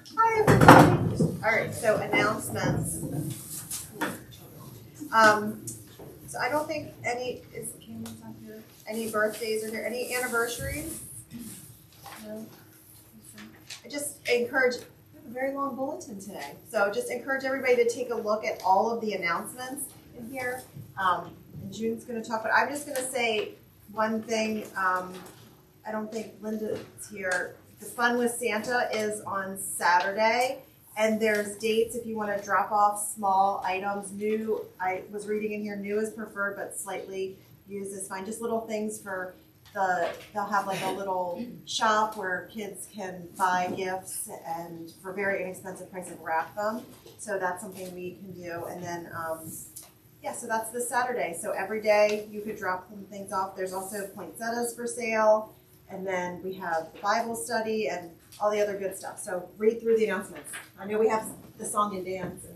Hi, everybody. All right, so announcements. So I don't think any any birthdays or there, any anniversaries? No. I just encourage, we have a very long bulletin today. So just encourage everybody to take a look at all of the announcements in here. And June's gonna talk, but I'm just gonna say one thing. I don't think Linda's here. The Fun with Santa is on Saturday, and there's dates if you want to drop off small items. New, I was reading in here, new is preferred, but slightly used is fine. Just little things for they'll have like a little shop where kids can buy gifts and for very inexpensive price and wrap them. So that's something we can do. And then, yeah, so that's this Saturday. So every day you could drop some things off. There's also poinsettias for sale. And then we have the Bible study and all the other good stuff. So read through the announcements. I know we have the song and dance.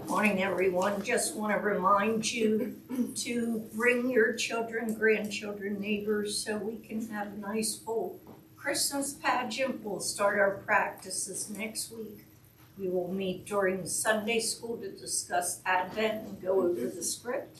Morning, everyone. Just want to remind you to bring your children, grandchildren, neighbors, so we can have a nice full Christmas pageant. We'll start our practices next week. We will meet during Sunday school to discuss Advent and go over the script.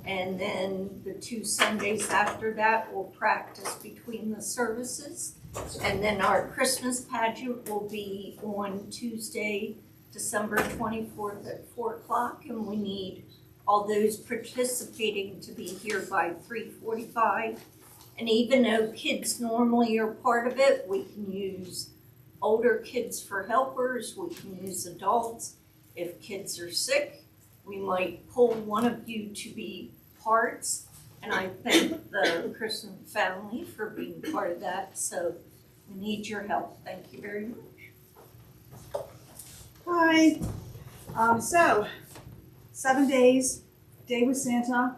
And then the 2 Sundays after that, we'll practice between the services. And then our Christmas pageant will be on Tuesday, December 24th at 4 o'clock. And we need all those participating to be here by 3:45. And even though kids normally are part of it, we can use older kids for helpers. We can use adults. If kids are sick, we might pull one of you to be parts, and I thank the Christman family for being part of that, so we need your help. Thank you very much. Hi. So, 7 days, Day with Santa.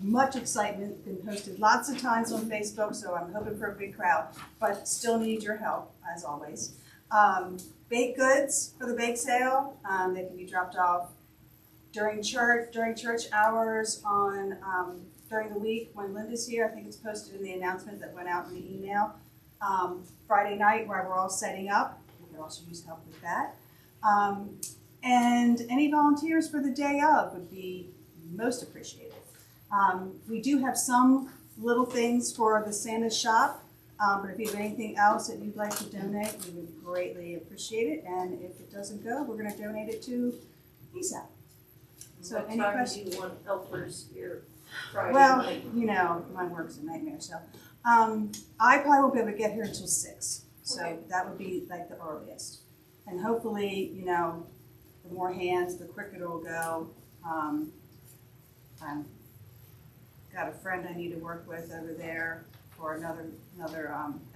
Much excitement, been posted lots of times on Facebook, so I'm hoping for a big crowd, but still need your help, as always. Baked goods for the bake sale, they can be dropped off during church hours on during the week when Linda's here. I think it's posted in the announcement that went out in the email. Friday night where we're all setting up. We could also use help with that. And any volunteers for the day of would be most appreciated. We do have some little things for the Santa shop. But if you have anything else that you'd like to donate, we would greatly appreciate it. And if it doesn't go, we're going to donate it to ESAP. So What any time questions? do you want helpers here Friday Well, night? you know, my work's a nightmare. So I probably won't be able to get here until 6. So Okay. that would be like the earliest. And hopefully, you know, the more hands, the quicker it'll go. I've got a friend I need to work with over there for another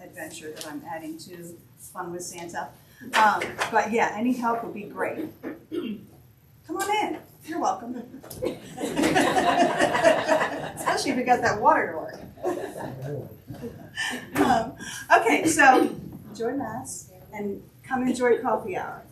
adventure that I'm adding to Fun with Santa. But yeah, any help would be great. Come on in. You're welcome. Especially if you got that water to work. Okay, so enjoy Mass and come enjoy coffee hour.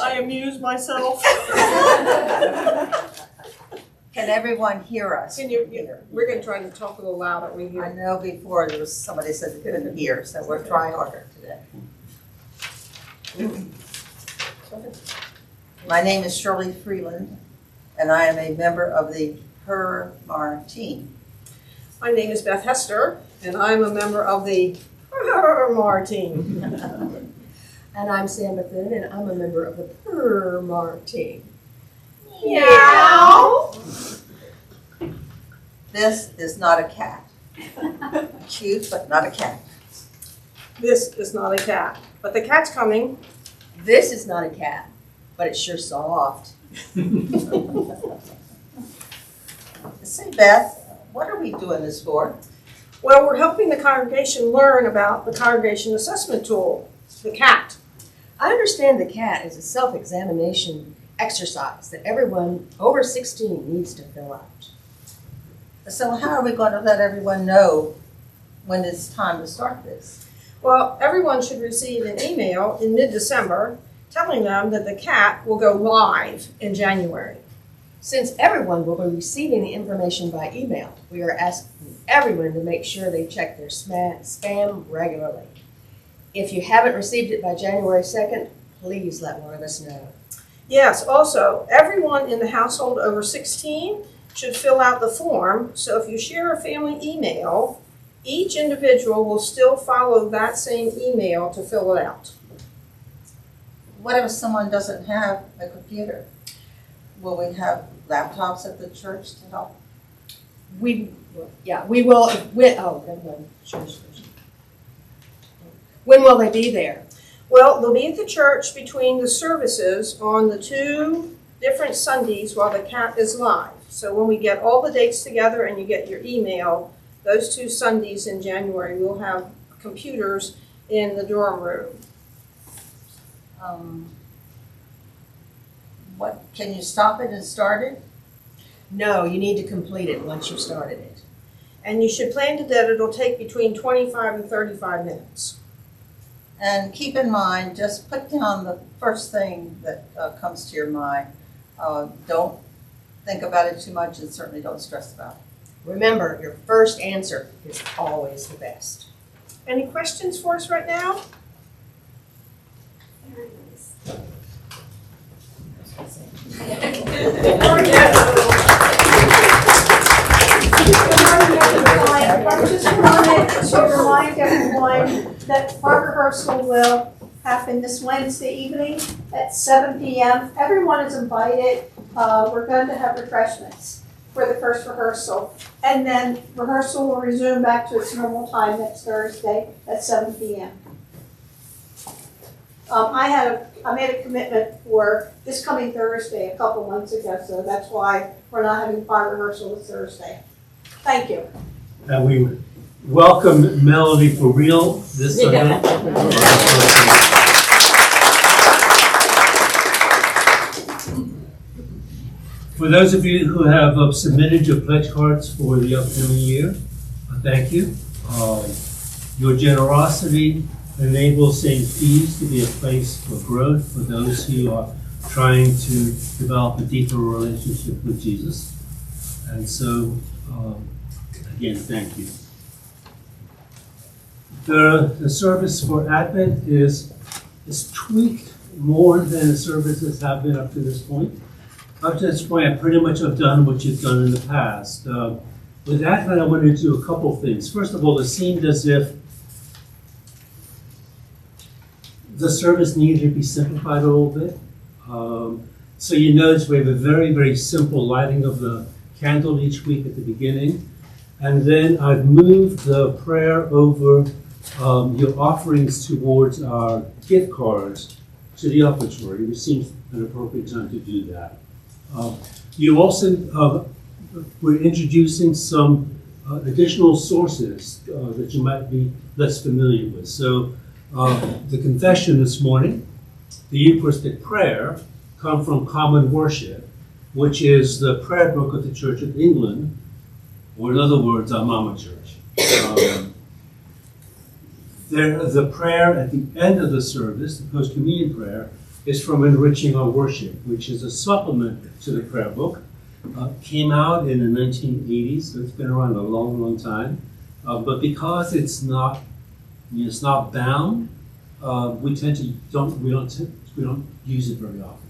I amuse myself. Can everyone hear us? We're gonna try to talk a little louder. We I hear. know before there was somebody said they couldn't hear, so we're trying harder today. My name is Shirley Freeland, and I am a member of the Mar team. My name is Beth Hester, and I'm a member of the Mar team. And I'm Sam Bethune, and I'm a member of the Mar team. Meow. This is not a cat. Cute, but not a cat. This is not a cat, but the cat's coming. This is not a cat, but it's sure soft. Say, Beth, what are we doing this for? Well, we're helping the congregation learn about the congregation assessment tool, the CAT. I understand the CAT is a self-examination exercise that everyone over 16 needs to fill out. So how are we going to let everyone know when it's time to start this? Well, everyone should receive an email in mid-December telling them that the CAT will go live in January. Since everyone will be receiving the information by email, we are asking everyone to make sure they check their spam regularly. If you haven't received it by January 2nd, please let one of us know. Yes, also, everyone in the household over 16 should fill out the form, so if you share a family email, each individual will still follow that same email to fill it out. What if someone doesn't have a computer? Will we have laptops at the church to help? We will. Never mind. Sure. When will they be there? Well, they'll be at the church between the services on the 2 different Sundays while the CAT is live. So when we get all the dates together and you get your email, those 2 Sundays in January, we'll have computers in the dorm room. What, can you stop it and start it? No, you need to complete it once you've started it. And you should plan that it'll take between 25 and 35 minutes. And keep in mind, just put down the first thing that comes to your mind. Don't think about it too much, and certainly don't stress about it. Remember, your first answer is always the best. Any questions for us right now? I just wanted to remind everyone that our rehearsal will happen this Wednesday evening at 7 p.m. Everyone is invited. We're going to have refreshments for the first rehearsal. And then rehearsal will resume back to its normal time next Thursday at 7 p.m. I made a commitment for this coming Thursday a couple months ago, so that's why we're not having choir rehearsal this Thursday. Thank you. And we welcome Melody for real this Sunday. For those of you who have submitted your pledge cards for the upcoming year, thank you. Your generosity enables St. Peter's to be a place for growth for those who are trying to develop a deeper relationship with Jesus. And so, again, thank you. The service for Advent is tweaked more than the services have been up to this point. Up to this point, I pretty much have done what you've done in the past. With Advent, I wanted to do a couple things. First of all, it seemed as if the service needed to be simplified a little bit. So you notice we have a very, very simple lighting of the candle each week at the beginning. And then I've moved the prayer over your offerings towards our gift cards to the offertory, which seems an appropriate time to do that. You also, we're introducing some additional sources that you might be less familiar with. So the confession this morning, the Eucharistic prayer, come from Common Worship, which is the prayer book of the Church of England, or in other words, our Mama Church. The prayer at the end of the service, the post-communion prayer, is from Enriching Our Worship, which is a supplement to the prayer book. Came out in the 1980s, so it's been around a long, long time. But because it's not bound, we don't use it very often.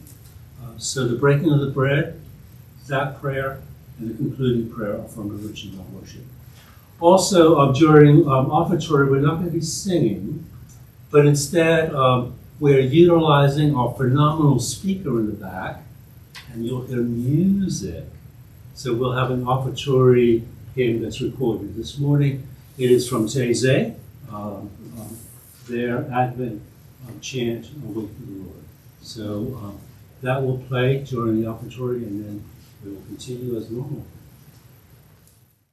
So the breaking of the bread, that prayer, and the concluding prayer are from Enriching Our Worship. Also, during offertory, we're not going to be singing, but instead we're utilizing our phenomenal speaker in the back, and you'll hear music. So we'll have an offertory hymn that's recorded this morning. It is from Taizé, their Advent chant, Awake to the Lord. So that will play during the offertory, and then we will continue as normal.